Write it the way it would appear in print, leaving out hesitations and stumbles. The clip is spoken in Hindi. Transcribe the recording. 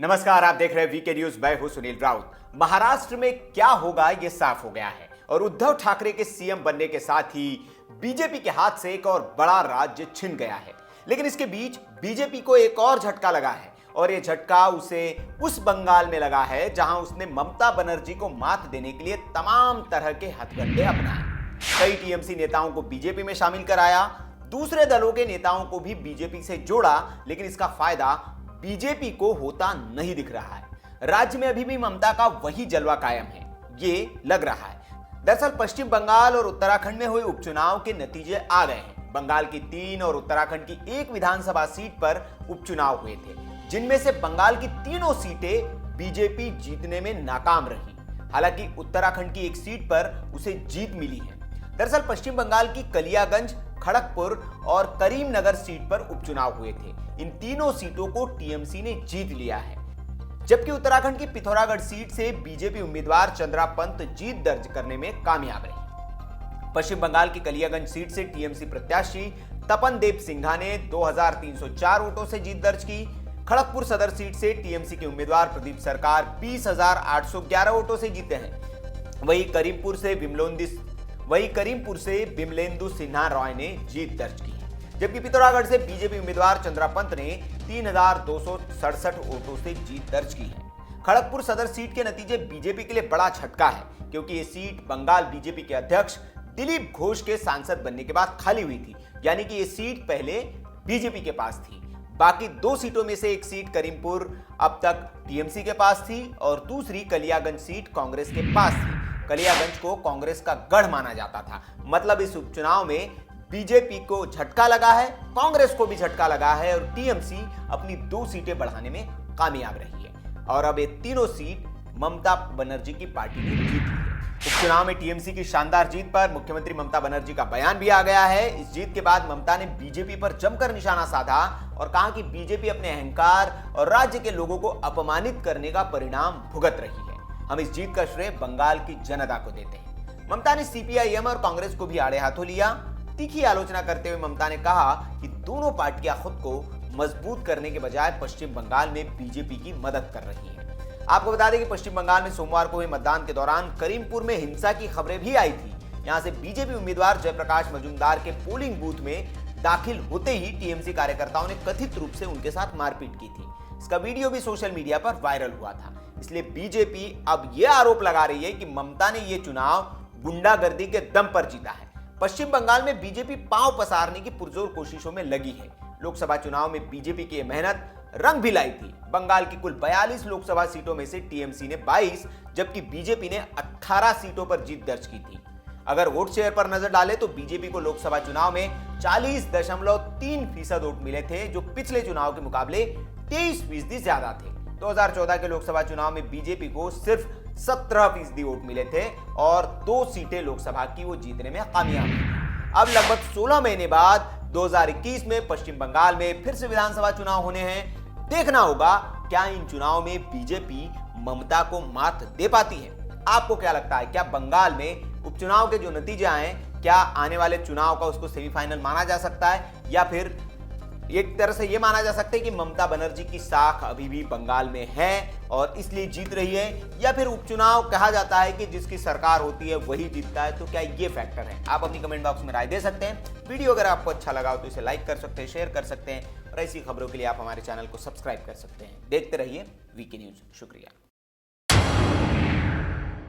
नमस्कार, आप देख रहे हैं वीके न्यूज। मैं हूं सुनील राउत। महाराष्ट्र में क्या होगा यह साफ हो गया है और उद्धव ठाकरे के सीएम बनने के साथ ही बीजेपी के हाथ से एक और बड़ा राज्य छिन गया है। लेकिन इसके बीच बीजेपी को एक और झटका लगा है और यह झटका उसे उस बंगाल में लगा है जहां उसने ममता बनर्जी को मात देने के लिए तमाम तरह के हथकंडे अपनाए। कई टीएमसी नेताओं को बीजेपी में शामिल कराया, दूसरे दलों के नेताओं को भी बीजेपी से जोड़ा, लेकिन इसका फायदा बीजेपी को होता नहीं दिख रहा है। राज्य में अभी भी ममता का वही जलवा कायम है, ये लग रहा है। दरअसल पश्चिम बंगाल और उत्तराखंड में हुए उपचुनाव के नतीजे आ गए हैं। बंगाल की 3 और उत्तराखंड की 1 विधानसभा सीट पर उपचुनाव हुए थे, जिनमें से बंगाल की तीनों सीटें बीजेपी जीतने में नाकाम रही। हालांकि उत्तराखंड की 1 सीट पर उसे जीत मिली है। दरअसल पश्चिम बंगाल की कलियागंज, खड़गपुर और करीमनगर सीट पर उपचुनाव हुए थे। इन तीनों सीटों को टीएमसी ने जीत लिया है, जबकि उत्तराखंड की पिथौरागढ़ सीट से बीजेपी उम्मीदवार चंद्रा पंत जीत दर्ज करने में कामयाब रही। पश्चिम बंगाल की कलियागंज सीट से टीएमसी प्रत्याशी तपन देव सिन्हा ने 2304 वोटों से जीत दर्ज की। खड़गपुर सदर सीट से टीएमसी के उम्मीदवार प्रदीप सरकार 20,811 वोटों से जीते हैं। वहीं करीमपुर से बिमलेंदु सिन्हा रॉय ने जीत दर्ज की है, जबकि पिथौरागढ़ से बीजेपी उम्मीदवार चंद्रा पंत ने 3,267 वोटों से जीत दर्ज की है। खड़गपुर सदर सीट के नतीजे बीजेपी के लिए बड़ा झटका है, क्योंकि ये सीट बंगाल बीजेपी के अध्यक्ष दिलीप घोष के सांसद बनने के बाद खाली हुई थी, यानी कि ये सीट पहले बीजेपी के पास थी। बाकी 2 सीटों में से 1 सीट करीमपुर अब तक टीएमसी के पास थी और दूसरी कलियागंज सीट कांग्रेस के पास थी। कलियागंज को कांग्रेस का गढ़ माना जाता था। मतलब इस उपचुनाव में बीजेपी को झटका लगा है, कांग्रेस को भी झटका लगा है और टीएमसी अपनी 2 सीटें बढ़ाने में कामयाब रही है। और अब ये तीनों सीट ममता बनर्जी की पार्टी ने जीत ली है। उपचुनाव में टीएमसी की शानदार जीत पर मुख्यमंत्री ममता बनर्जी का बयान भी आ गया है। इस जीत के बाद ममता ने बीजेपी पर जमकर निशाना साधा और कहा कि बीजेपी अपने अहंकार और राज्य के लोगों को अपमानित करने का परिणाम भुगत रही है। हम इस जीत का श्रेय बंगाल की जनता को देते हैं। ममता ने सीपीआईएम और कांग्रेस को भी आड़े हाथों लिया। तीखी आलोचना करते हुए ममता ने कहा कि दोनों पार्टियां खुद को मजबूत करने के बजाय पश्चिम बंगाल में बीजेपी की मदद कर रही हैं। आपको बता दें कि पश्चिम बंगाल में सोमवार को हुए मतदान के दौरान करीमपुर में हिंसा की खबरें भी आई थी। यहां से बीजेपी उम्मीदवार जयप्रकाश मजूमदार के पोलिंग बूथ में दाखिल होते ही टीएमसी कार्यकर्ताओं ने कथित रूप से उनके साथ मारपीट की थी। इसका वीडियो भी सोशल मीडिया पर वायरल हुआ था। इसलिए बीजेपी अब यह आरोप लगा रही है कि ममता ने यह चुनाव गुंडागर्दी के दम पर जीता है। पश्चिम बंगाल में बीजेपी पांव पसारने की पुरजोर कोशिशों में लगी है। लोकसभा चुनाव में बीजेपी की यह मेहनत रंग भी लाई थी। बंगाल की कुल 42 लोकसभा सीटों में से टीएमसी ने 22, जबकि बीजेपी ने 18 सीटों पर जीत दर्ज की थी। अगर वोट शेयर पर नजर डालें तो बीजेपी को लोकसभा चुनाव में 40.3% वोट मिले थे, जो पिछले चुनाव के मुकाबले 23% ज्यादा थे। 2014 के लोकसभा चुनाव में बीजेपी को सिर्फ 17% वोट मिले थे और 2 सीटें लोकसभा की वो जीतने में कामयाब हुई। अब लगभग 16 महीने बाद 2021 में पश्चिम बंगाल में फिर से विधानसभा चुनाव होने हैं। देखना होगा क्या इन चुनाव में बीजेपी ममता को मात दे पाती है। आपको क्या लगता है, क्या बंगाल में उपचुनाव के जो नतीजे आए, क्या आने वाले चुनाव का उसको सेमीफाइनल माना जा सकता है, या फिर एक तरह से यह माना जा सकता है कि ममता बनर्जी की साख अभी भी बंगाल में है और इसलिए जीत रही है, या फिर उपचुनाव कहा जाता है कि जिसकी सरकार होती है वही जीतता है। तो क्या ये फैक्टर है? आप अपनी कमेंट बॉक्स में राय दे सकते हैं। वीडियो अगर आपको अच्छा लगा हो तो इसे लाइक कर सकते हैं, शेयर कर सकते हैं और ऐसी खबरों के लिए आप हमारे चैनल को सब्सक्राइब कर सकते हैं। देखते रहिए वीके न्यूज। शुक्रिया।